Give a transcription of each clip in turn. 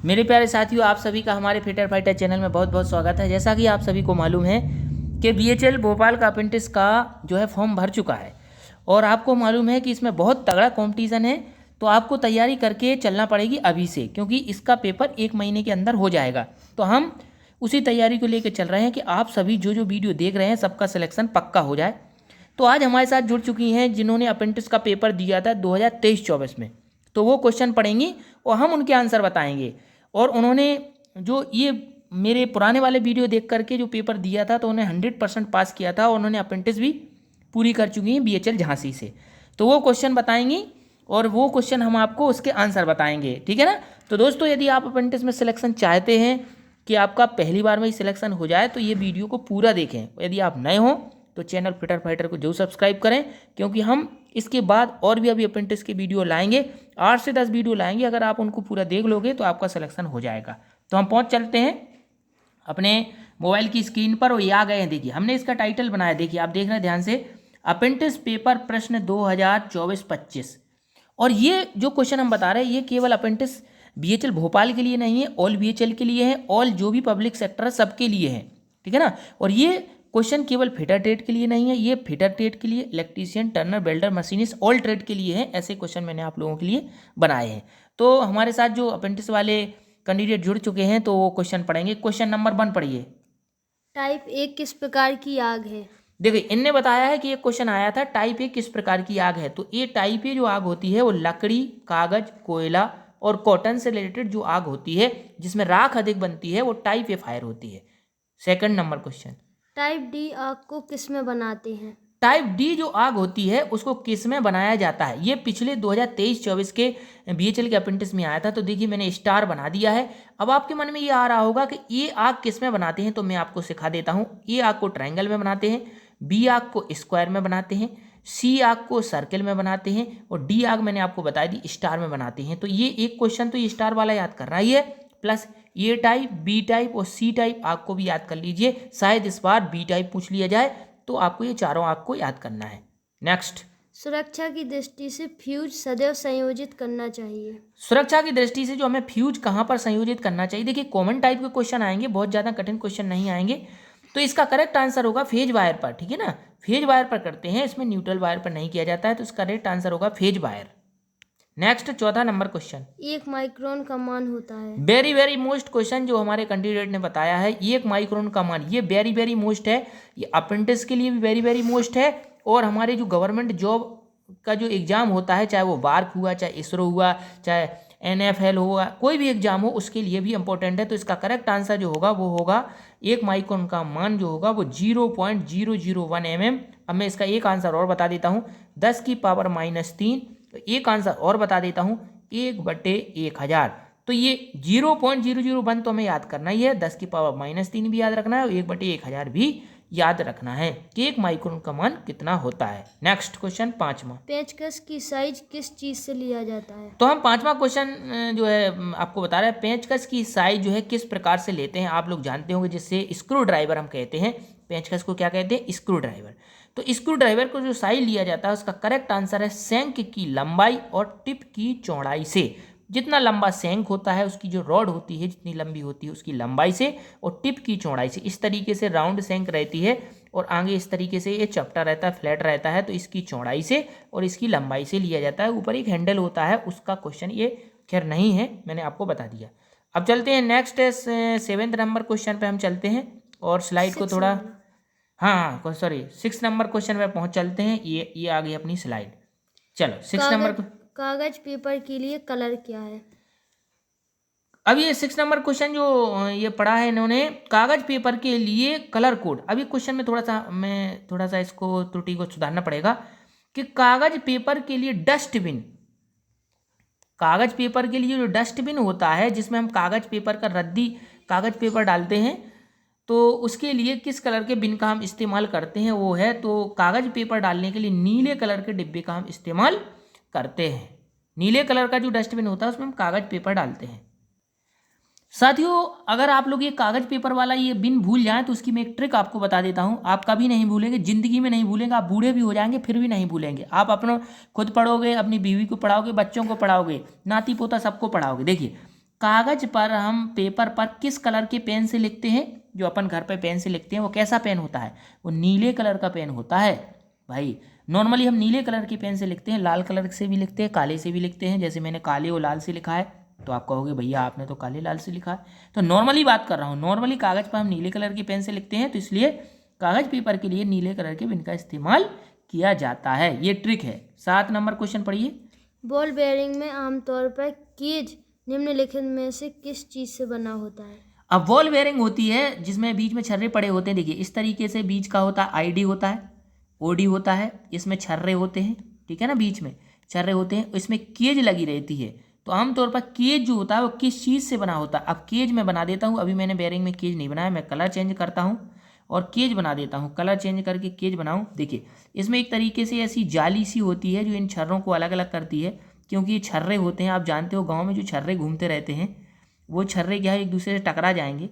मेरे प्यारे साथियों, आप सभी का हमारे फिटर फाइटर चैनल में बहुत बहुत स्वागत है। जैसा कि आप सभी को मालूम है कि बीएचएल भोपाल का अप्रेंटिस का जो है फॉर्म भर चुका है और आपको मालूम है कि इसमें बहुत तगड़ा कंपटीशन है। तो आपको तैयारी करके चलना पड़ेगी अभी से, क्योंकि इसका पेपर 1 महीने के अंदर हो जाएगा। तो हम उसी तैयारी को लेकर चल रहे हैं कि आप सभी जो जो वीडियो देख रहे हैं सबका सिलेक्शन पक्का हो जाए। तो आज हमारे साथ जुड़ चुकी हैं जिन्होंने अप्रेंटिस का पेपर दिया था 2023-24 में। तो वो क्वेश्चन पढ़ेंगी और हम उनके आंसर बताएंगे। और उन्होंने जो ये मेरे पुराने वाले वीडियो देख करके जो पेपर दिया था तो उन्हें 100% पास किया था और उन्होंने अप्रेंटिस भी पूरी कर चुकी हैं बीएचएल झांसी से। तो वो क्वेश्चन बताएंगी और वो क्वेश्चन हम आपको उसके आंसर बताएंगे, ठीक है ना। तो दोस्तों, यदि आप अप्रेंटिस में सिलेक्शन चाहते हैं कि आपका पहली बार में ही सिलेक्शन हो जाए तो ये वीडियो को पूरा देखें। यदि आप नए हों तो चैनल फिटर फाइटर को जरूर सब्सक्राइब करें, क्योंकि हम इसके बाद और भी अभी अप्रेंटिस की वीडियो लाएंगे, 8 से 10 वीडियो लाएंगे। अगर आप उनको पूरा देख लोगे तो आपका सिलेक्शन हो जाएगा। तो हम पहुंच चलते हैं अपने मोबाइल की स्क्रीन पर और ये आ गए हैं। देखिए, हमने इसका टाइटल बनाया, देखिए आप देख रहे हैं ध्यान से, अप्रेंटिस पेपर प्रश्न 2024-25। और ये जो क्वेश्चन हम बता रहे हैं ये केवल अप्रेंटिस बीएचएल भोपाल के लिए नहीं है, ऑल बीएचएल के लिए है, ऑल जो भी पब्लिक सेक्टर है सबके लिए है, ठीक है ना। और ये क्वेश्चन केवल फिटर ट्रेड के लिए नहीं है, ये फिटर ट्रेड के लिए, electrician, Turner, welder, machinist, all trade के लिए है। ऐसे क्वेश्चन मैंने आप लोगों के लिए बनाए हैं। तो हमारे साथ जो अप्रेंटिस वाले कैंडिडेट जुड़ चुके हैं तो वो क्वेश्चन पढ़ेंगे। क्वेश्चन नंबर 1 पढ़िए। टाइप ए किस प्रकार की आग है? देखिए, इनने बताया है कि एक क्वेश्चन आया था, टाइप ए किस प्रकार की आग है। तो ये टाइप ए जो आग होती है वो लकड़ी, कागज, कोयला और कॉटन से रिलेटेड जो आग होती है जिसमें राख अधिक बनती है वो टाइप ए फायर होती है। Second number question, type D आग को किस में बनाते हैं? टाइप डी जो आग होती है उसको किस में बनाया जाता है। ये पिछले 2023-24 के बीएचएल के अप्रेंटिस में आया था। तो देखिए, मैंने स्टार बना दिया है। अब आपके मन में ये आ रहा होगा कि ये आग किस में बनाते हैं, तो मैं आपको सिखा देता हूँ। ये आग को ट्रायंगल में बनाते हैं, बी आग को स्क्वायर में बनाते हैं, सी आग को सर्कल में बनाते हैं और डी आग मैंने आपको बता दी स्टार में बनाते हैं। तो ये एक क्वेश्चन तो ये स्टार वाला याद करना ही है, प्लस ए टाइप, बी टाइप और सी टाइप आग को भी याद कर लीजिए। शायद इस बार बी टाइप पूछ लिया जाए, तो आपको ये चारों आग को याद करना है। नेक्स्ट, सुरक्षा की दृष्टि से फ्यूज सदैव संयोजित करना चाहिए। सुरक्षा की दृष्टि से जो हमें फ्यूज कहाँ पर संयोजित करना चाहिए। देखिए, कॉमन टाइप के क्वेश्चन आएंगे, बहुत ज़्यादा कठिन क्वेश्चन नहीं आएंगे। तो इसका करेक्ट आंसर होगा फेज वायर पर, ठीक है ना। फेज वायर पर करते हैं, इसमें न्यूट्रल वायर पर नहीं किया जाता है। तो इसका करेक्ट आंसर होगा फेज वायर। नेक्स्ट, चौथा नंबर क्वेश्चन, 1 माइक्रोन का मान होता है। वेरी वेरी मोस्ट क्वेश्चन जो हमारे कैंडिडेट ने बताया है, 1 माइक्रोन का मान, ये वेरी वेरी मोस्ट है। ये अप्रेंटिस के लिए भी वेरी वेरी मोस्ट है और हमारे जो गवर्नमेंट जॉब का जो एग्जाम होता है, चाहे वो बार्क हुआ, चाहे इसरो हुआ, चाहे NFL हुआ, कोई भी एग्जाम हो उसके लिए भी इंपॉर्टेंट है। तो इसका करेक्ट आंसर जो होगा वो होगा 1 माइक्रोन का मान जो होगा वो 0.001 mm। अब मैं इसका एक आंसर और बता देता हूँ, 10⁻³ तो एक आंसर और बता देता हूँ, 1/1000। तो ये 0.001 तो हमें याद करना ही है, 10⁻³ भी याद रखना है और 1/1000 भी याद रखना है कि 1 माइक्रोन का मान कितना होता है। नेक्स्ट क्वेश्चन, 5वां, पेचकस की साइज किस चीज से लिया जाता है? तो हम 5वां क्वेश्चन जो है आपको बता रहे हैं, पेंचकस की साइज जो है किस प्रकार से लेते हैं। आप लोग जानते होंगे, जिससे स्क्रू ड्राइवर हम कहते हैं। पेंचकस को क्या कहते हैं? Screw driver. तो स्क्रू ड्राइवर को जो साइज लिया जाता है उसका करेक्ट आंसर है शंक की लंबाई और टिप की चौड़ाई से। जितना लंबा शंक होता है, उसकी जो रॉड होती है जितनी लंबी होती है उसकी लंबाई से और टिप की चौड़ाई से। इस तरीके से राउंड शंक रहती है और आगे इस तरीके से ये चपटा रहता है, फ्लैट रहता है। तो इसकी चौड़ाई से और इसकी लंबाई से लिया जाता है। ऊपर एक हैंडल होता है, उसका क्वेश्चन ये खैर नहीं है, मैंने आपको बता दिया। अब चलते हैं नेक्स्ट 7th नंबर क्वेश्चन पे हम चलते हैं और स्लाइड को थोड़ा, हाँ सॉरी 6 नंबर क्वेश्चन पे पहुंच चलते हैं। ये आ गई अपनी स्लाइड। चलो 6 नंबर। कागज पेपर के लिए कलर क्या है? अब ये 6 नंबर क्वेश्चन जो ये पढ़ा है इन्होंने, कागज पेपर के लिए कलर कोड। अभी क्वेश्चन में थोड़ा सा इसको त्रुटि को सुधारना पड़ेगा कि कागज पेपर के लिए डस्टबिन, कागज पेपर के लिए जो डस्टबिन होता है जिसमें हम कागज पेपर का रद्दी कागज पेपर डालते हैं, तो उसके लिए किस कलर के बिन का हम इस्तेमाल करते हैं वो है, तो कागज पेपर डालने के लिए नीले कलर के डिब्बे का हम इस्तेमाल करते हैं। नीले कलर का जो डस्टबिन होता है उसमें हम कागज पेपर डालते हैं। साथियों, अगर आप लोग ये कागज पेपर वाला ये बिन भूल जाएं तो उसकी मैं एक ट्रिक आपको बता देता हूं। आप कभी नहीं भूलेंगे, जिंदगी में नहीं भूलेंगे, आप बूढ़े भी हो जाएंगे फिर भी नहीं भूलेंगे। आप अपना खुद पढ़ोगे, अपनी बीवी को पढ़ाओगे, बच्चों को पढ़ाओगे, नाती पोता सबको पढ़ाओगे। देखिए, कागज पर हम पेपर पर किस कलर के पेन से लिखते हैं? जो अपन घर पे पेन से लिखते हैं वो कैसा पेन होता है? वो नीले कलर का पेन होता है भाई। नॉर्मली हम नीले कलर की पेन से लिखते हैं, लाल कलर से भी लिखते हैं, काले से भी लिखते हैं। जैसे मैंने काले और लाल से लिखा है तो आप कहोगे भैया आपने तो काले लाल से लिखा है। तो नॉर्मली बात कर रहा हूँ, नॉर्मली कागज पर हम नीले कलर की पेन से लिखते हैं, तो इसलिए कागज पेपर के लिए नीले कलर के पेन का इस्तेमाल किया जाता है। ये ट्रिक है। 7 नंबर क्वेश्चन पढ़िए। बॉल बेयरिंग में आमतौर पर केज निम्नलिखित में से किस चीज से बना होता है? अब बॉल बेयरिंग होती है जिसमें बीच में छर्रे पड़े होते हैं। देखिए इस तरीके से बीच का होता है, आईडी होता है, ओडी होता है, इसमें छर्रे होते हैं, ठीक है ना, बीच में छर्रे होते हैं, इसमें केज लगी रहती है। तो आमतौर पर केज जो होता है वो किस चीज़ से बना होता है? अब केज मैं बना देता हूँ, अभी मैंने बेयरिंग में केज नहीं बनाया, मैं कलर चेंज करता हूँ और केज बना देता हूँ, कलर चेंज करके केज बनाऊँ। देखिए इसमें एक तरीके से ऐसी जाली सी होती है जो इन छर्रों को अलग अलग करती है, क्योंकि ये छर्रे होते हैं, आप जानते हो गाँव में जो छर्रे घूमते रहते हैं वो छर्रे क्या है एक दूसरे से टकरा जाएंगे,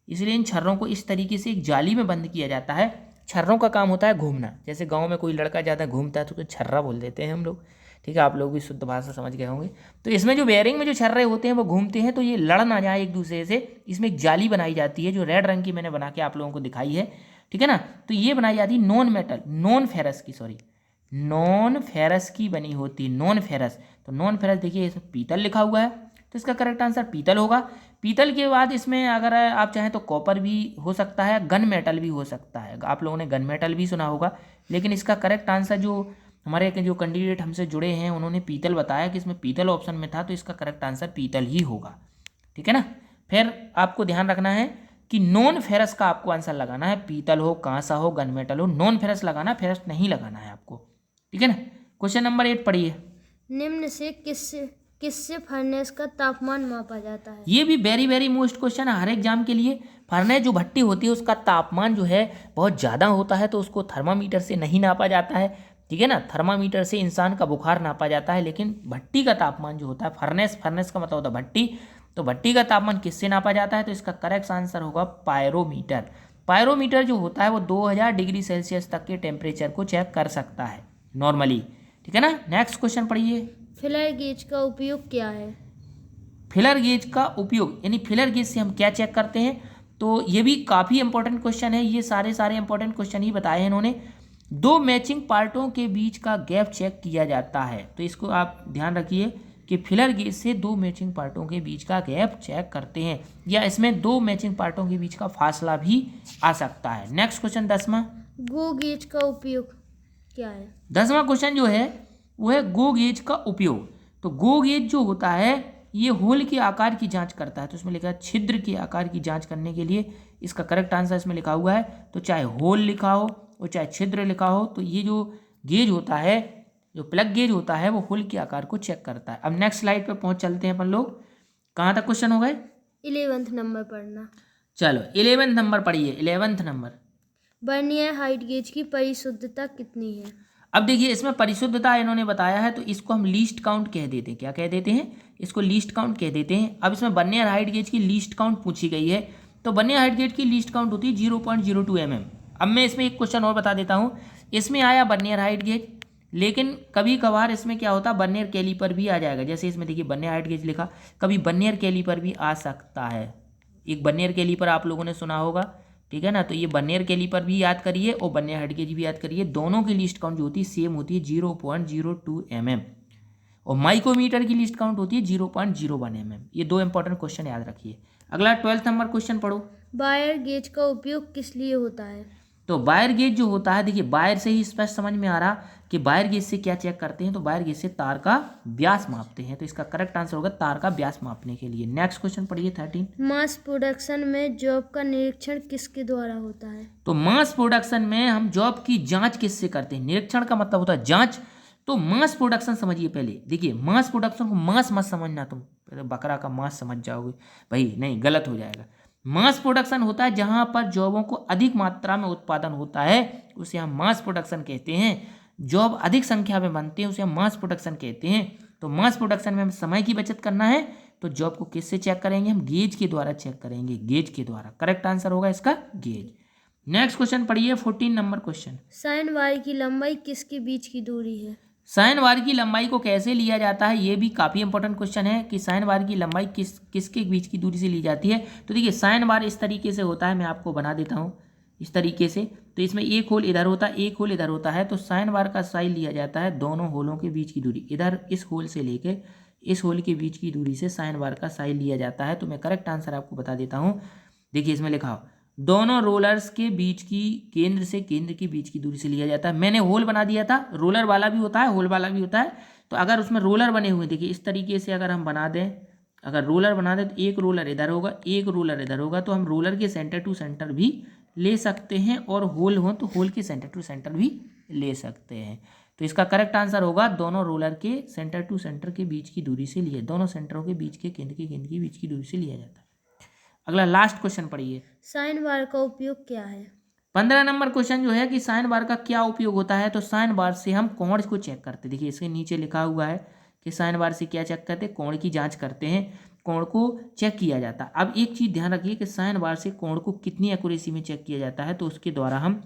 इसलिए इन छर्रों को इस तरीके से एक जाली में बंद किया जाता है। छर्रों का काम होता है घूमना। जैसे गांव में कोई लड़का ज़्यादा घूमता है तो उसको छर्रा बोल देते हैं हम लोग, ठीक है, आप लोग भी शुद्ध भाषा समझ गए होंगे। तो इसमें जो बेयरिंग में जो छर्रे होते हैं वो घूमते हैं तो ये लड़ ना जाए एक दूसरे से, इसमें एक जाली बनाई जाती है जो रेड रंग की मैंने बना के आप लोगों को दिखाई है, ठीक है ना। तो ये बनाई जाती है नॉन फेरस की बनी होती है, नॉन फेरस। तो नॉन फेरस देखिए इसमें पीतल लिखा हुआ है, तो इसका करेक्ट आंसर पीतल होगा। पीतल के बाद इसमें अगर आप चाहें तो कॉपर भी हो सकता है, गन मेटल भी हो सकता है। आप लोगों ने गन मेटल भी सुना होगा, लेकिन इसका करेक्ट आंसर जो हमारे जो कैंडिडेट हमसे जुड़े हैं उन्होंने पीतल बताया कि इसमें पीतल ऑप्शन में था, तो इसका करेक्ट आंसर पीतल ही होगा, ठीक है ना। फिर आपको ध्यान रखना है कि नॉन फेरस का आपको आंसर लगाना है, पीतल हो, कांसा हो, गन मेटल हो, नॉन फेरस लगाना, फेरस नहीं लगाना है आपको, ठीक है ना। क्वेश्चन नंबर 8 पढ़िए। निम्न से किससे फर्नेस का तापमान मापा जाता है? ये भी वेरी वेरी मोस्ट क्वेश्चन है हर एग्जाम के लिए। फर्नेस जो भट्टी होती है उसका तापमान जो है बहुत ज़्यादा होता है, तो उसको थर्मामीटर से नहीं नापा जाता है, ठीक है ना। थर्मामीटर से इंसान का बुखार नापा जाता है, लेकिन भट्टी का तापमान जो होता है, फर्नेस का मतलब होता है भट्टी, तो भट्टी का तापमान किससे नापा जाता है? तो इसका करेक्ट आंसर होगा पायरोमीटर। पायरोमीटर जो होता है वो 2000 डिग्री सेल्सियस तक के टेम्परेचर को चेक कर सकता है नॉर्मली, ठीक है ना। नेक्स्ट क्वेश्चन पढ़िए। फिलर गेज का उपयोग क्या है? फिलर गेज का उपयोग यानी फिलर गेज से हम क्या चेक करते हैं? तो ये भी काफ़ी इंपॉर्टेंट क्वेश्चन है, ये सारे इंपॉर्टेंट क्वेश्चन ही बताए हैं इन्होंने। 2 मैचिंग पार्टों के बीच का गैप चेक किया जाता है, तो इसको आप ध्यान रखिए कि फिलर गेज से 2 मैचिंग पार्टों के बीच का गैप चेक करते हैं, या इसमें 2 मैचिंग पार्टों के बीच का फासला भी आ सकता है। नेक्स्ट क्वेश्चन 10वां। गो गेज का उपयोग क्या है? 10वां क्वेश्चन जो है वो है गो गेज का उपयोग। तो गो गेज जो होता है ये होल के आकार की जांच करता है, तो इसमें लिखा है छिद्र के आकार की जांच करने के लिए इसका करेक्ट आंसर इसमें लिखा हुआ है। तो चाहे होल लिखा हो और चाहे छिद्र लिखा हो, तो ये जो गेज होता है, जो प्लग गेज होता है, वो होल के आकार को चेक करता है। अब नेक्स्ट स्लाइड पे पहुंच चलते हैं अपन लोग। कहाँ तक क्वेश्चन हो गए? 11th नंबर पढ़ना। चलो 11th नंबर पढ़िए। 11th number, vernier height gauge की परिशुद्धता कितनी है? अब देखिए इसमें परिशुद्धता इन्होंने बताया है, तो इसको हम लीस्ट काउंट कह देते हैं। क्या कह देते हैं? इसको लीस्ट काउंट कह देते हैं। अब इसमें वर्नियर हाइट गेज की लीस्ट काउंट पूछी गई है, तो वर्नियर हाइट गेज की लीस्ट काउंट होती है 0.02 mm। अब मैं इसमें एक क्वेश्चन और बता देता हूँ। इसमें आया वर्नियर हाइट गेज, लेकिन कभी कभार इसमें क्या होता है वर्नियर कैलीपर भी आ जाएगा। जैसे इसमें देखिए वर्नियर हाइट गेज लिखा, कभी वर्नियर कैलीपर भी आ सकता है। एक वर्नियर कैलीपर आप लोगों ने सुना होगा, ठीक है ना। तो ये वर्नियर कैलीपर भी याद करिए और वर्नियर हाइट गेज भी याद करिए, दोनों की लिस्ट काउंट जो होती है सेम होती है 0.02 mm, और माइक्रोमीटर की लिस्ट काउंट होती है 0.01 mm। ये 2 इंपॉर्टेंट क्वेश्चन याद रखिए। अगला 12th नंबर क्वेश्चन पढ़ो। वायर गेज का उपयोग किस लिए होता है? तो वायर गेज जो होता है, देखिए वायर से ही स्पष्ट समझ में आ रहा कि वायर गेज से क्या चेक करते हैं, तो वायर गेज से तार का व्यास मापते हैं, तो इसका करेक्ट आंसर होगा तार का व्यास मापने के लिए। नेक्स्ट क्वेश्चन पढ़िए 13। मास प्रोडक्शन में जॉब का निरीक्षण किसके द्वारा होता है? तो मास प्रोडक्शन में हम जॉब की जांच किससे करते हैं? निरीक्षण का मतलब होता है जांच। तो मास प्रोडक्शन समझिए पहले। देखिए मास प्रोडक्शन को मास मत समझना, तुम पहले बकरा का मांस समझ जाओगे भाई, नहीं गलत हो जाएगा। मास प्रोडक्शन होता है जहां पर जॉबों को अधिक मात्रा में उत्पादन होता है, उसे हम मास प्रोडक्शन कहते हैं। जॉब अधिक संख्या में बनते हैं उसे हम मास प्रोडक्शन कहते हैं। तो मास प्रोडक्शन में हम समय की बचत करना है, तो जॉब को किससे चेक करेंगे? हम गेज के द्वारा चेक करेंगे, गेज के द्वारा। करेक्ट आंसर होगा इसका गेज। नेक्स्ट क्वेश्चन पढ़िए 14 नंबर क्वेश्चन। साइन वायर की लंबाई किसके बीच की दूरी है? साइन बार की लंबाई को कैसे लिया जाता है, ये भी काफ़ी इंपॉर्टेंट क्वेश्चन है कि साइन बार की लंबाई किसके बीच की दूरी से ली जाती है। तो देखिए साइन बार इस तरीके से होता है, मैं आपको बना देता हूँ इस तरीके से। तो इसमें एक होल इधर होता है, एक होल इधर होता है, तो साइन बार का साइन लिया जाता है दोनों होलों के बीच की दूरी, इधर इस होल से लेके इस होल के बीच की दूरी से साइन बार का साइन लिया जाता है। तो मैं करेक्ट आंसर आपको बता देता हूँ। देखिए इसमें लिखा हो दोनों रोलर्स के बीच की केंद्र से केंद्र के बीच की दूरी से लिया जाता है। मैंने होल बना दिया था, रोलर वाला भी होता है होल वाला भी होता है। तो अगर उसमें रोलर बने हुए, देखिए इस तरीके से अगर हम बना दें, अगर रोलर बना दें तो एक रोलर इधर होगा एक रोलर इधर होगा, तो हम रोलर के सेंटर टू सेंटर भी ले सकते हैं, और होल हो तो होल के सेंटर टू सेंटर भी ले सकते हैं। तो इसका करेक्ट आंसर होगा दोनों रोलर के सेंटर टू सेंटर के बीच की दूरी से लिए, दोनों सेंटरों के बीच के केंद्र के बीच की दूरी से लिया जाता है। अगला लास्ट क्वेश्चन पढ़िए। साइन बार का उपयोग क्या है? 15 नंबर क्वेश्चन जो है कि साइन बार का क्या उपयोग होता है। तो साइन बार से हम कोण को चेक करते हैं। देखिए इसके नीचे लिखा हुआ है कि साइन बार से क्या चेक करते हैं, कोण की जांच करते हैं, कोण को चेक किया जाता है। अब एक चीज़ ध्यान रखिए कि साइन बार से कोण को कितनी एक्यूरेसी में चेक किया जाता है। तो उसके द्वारा हम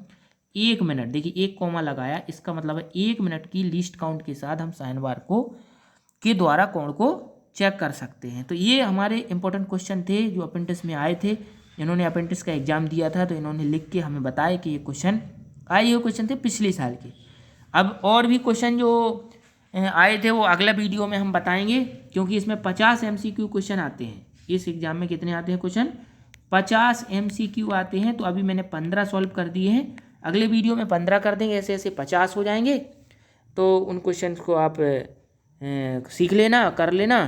1 मिनट, देखिए एक कॉमा लगाया, इसका मतलब है 1 मिनट की लीस्ट काउंट के साथ हम साइन बार को के द्वारा कोण को चेक कर सकते हैं। तो ये हमारे इंपॉर्टेंट क्वेश्चन थे जो अपेंडिक्स में आए थे। इन्होंने अपेंडिक्स का एग्जाम दिया था तो इन्होंने लिख के हमें बताया कि ये क्वेश्चन आए हुए क्वेश्चन थे पिछले साल के। अब और भी क्वेश्चन जो आए थे वो अगला वीडियो में हम बताएंगे, क्योंकि इसमें 50 MCQ क्वेश्चन आते हैं। इस एग्जाम में कितने आते हैं क्वेश्चन? 50 MCQ आते हैं। तो अभी मैंने 15 सॉल्व कर दिए हैं, अगले वीडियो में 15 कर देंगे, ऐसे ऐसे 50 हो जाएंगे। तो उन क्वेश्चन को आप सीख लेना, कर लेना,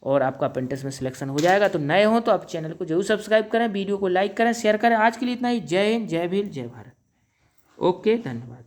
और आपका अपेंडिक्स में सिलेक्शन हो जाएगा। तो नए हो तो आप चैनल को जरूर सब्सक्राइब करें, वीडियो को लाइक करें, शेयर करें। आज के लिए इतना ही। जय हिंद, जय भीम, जय भारत। ओके, धन्यवाद।